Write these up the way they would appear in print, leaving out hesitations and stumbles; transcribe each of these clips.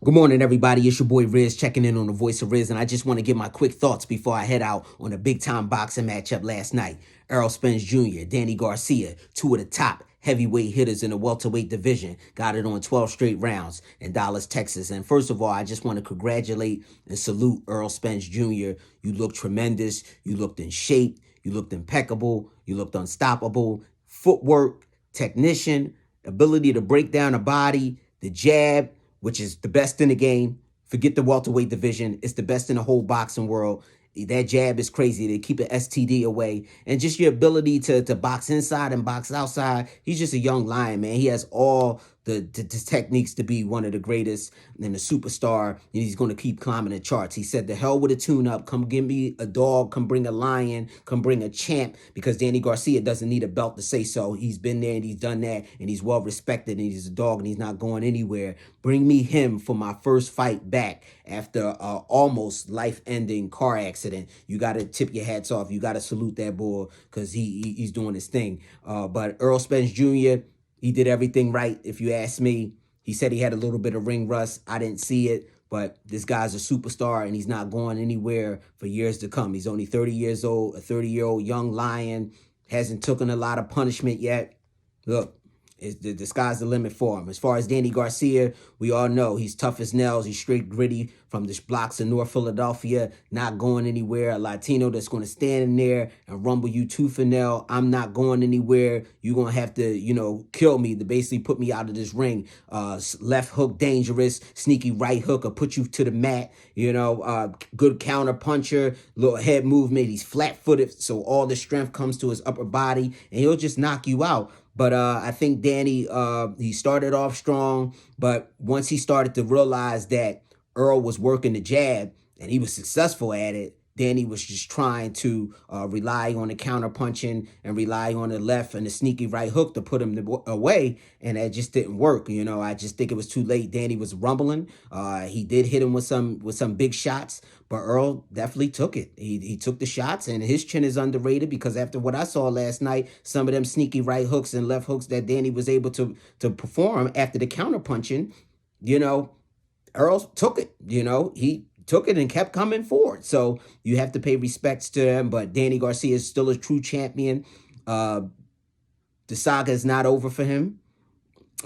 Good morning, everybody. It's your boy Rizz checking in on the voice of Rizz, and I just want to give my quick thoughts before I head out on a big-time boxing matchup last night. Errol Spence Jr., Danny Garcia, two of the top heavyweight hitters in the welterweight division, got it on 12 straight rounds in Dallas, Texas. And first of all, I just want to congratulate and salute Errol Spence Jr. You looked tremendous. You looked in shape. You looked impeccable. You looked unstoppable. Footwork, technician, ability to break down a body, the jab, which is the best in the game. Forget the welterweight division. It's the best in the whole boxing world. That jab is crazy to keep an STD away. And just your ability to box inside and box outside. He's just a young lion, man. He has all the techniques to be one of the greatest and a superstar. And he's going to keep climbing the charts. He said, the hell with a tune-up. Come give me a dog. Come bring a lion. Come bring a champ. Because Danny Garcia doesn't need a belt to say so. He's been there and he's done that. And he's well-respected. And he's a dog and he's not going anywhere. Bring me him for my first fight back after almost life-ending car accident. You got to tip your hats off. You got to salute that boy because he's doing his thing. But Errol Spence Jr., he did everything right, if you ask me. He said he had a little bit of ring rust. I didn't see it, but this guy's a superstar, and he's not going anywhere for years to come. He's only 30 years old, a 30-year-old young lion, hasn't taken a lot of punishment yet. Look, the sky's the limit for him. As far as Danny Garcia, we all know he's tough as nails. He's straight gritty from the blocks of North Philadelphia, not going anywhere. A Latino that's going to stand in there and rumble you tooth and nail. I'm not going anywhere. You're going to have to, kill me to basically put me out of this ring. Left hook, dangerous. Sneaky right hook will put you to the mat. Good counter puncher, little head movement. He's flat-footed, so all the strength comes to his upper body, and he'll just knock you out. But I think Danny, he started off strong, but once he started to realize that Errol was working the jab and he was successful at it, Danny was just trying to rely on the counter punching and rely on the left and the sneaky right hook to put him away, and that just didn't work. I just think it was too late. Danny was rumbling. He did hit him with some big shots, but Errol definitely took it. He took the shots, and his chin is underrated because after what I saw last night, some of them sneaky right hooks and left hooks that Danny was able to perform after the counter punching, Errol took it. He took it and kept coming forward. So you have to pay respects to him. But Danny Garcia is still a true champion. The saga is not over for him.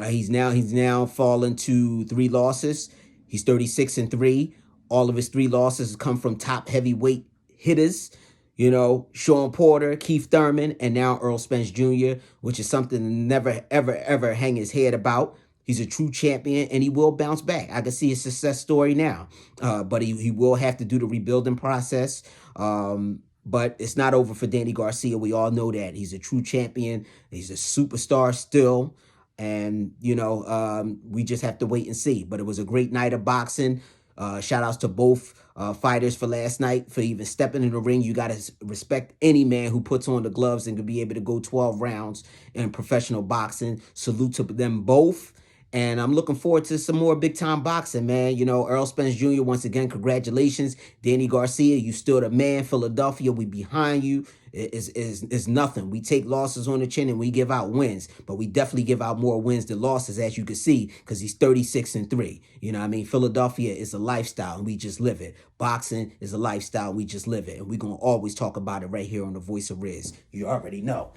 He's now fallen to 3 losses. He's 36-3. All of his 3 losses come from top heavyweight hitters. Sean Porter, Keith Thurman, and now Errol Spence Jr., which is something to never, ever, ever hang his head about. He's a true champion, and he will bounce back. I can see his success story now. But he will have to do the rebuilding process. But it's not over for Danny Garcia. We all know that. He's a true champion. He's a superstar still. And, we just have to wait and see. But it was a great night of boxing. Shout outs to both fighters for last night, for even stepping in the ring. You got to respect any man who puts on the gloves and can be able to go 12 rounds in professional boxing. Salute to them both. And I'm looking forward to some more big-time boxing, man. Errol Spence Jr., once again, congratulations. Danny Garcia, you still the man. Philadelphia, we behind you. Is nothing. We take losses on the chin and we give out wins. But we definitely give out more wins than losses, as you can see, because he's 36-3. Philadelphia is a lifestyle, and we just live it. Boxing is a lifestyle, we just live it. And we're going to always talk about it right here on the Voice of Rizz. You already know.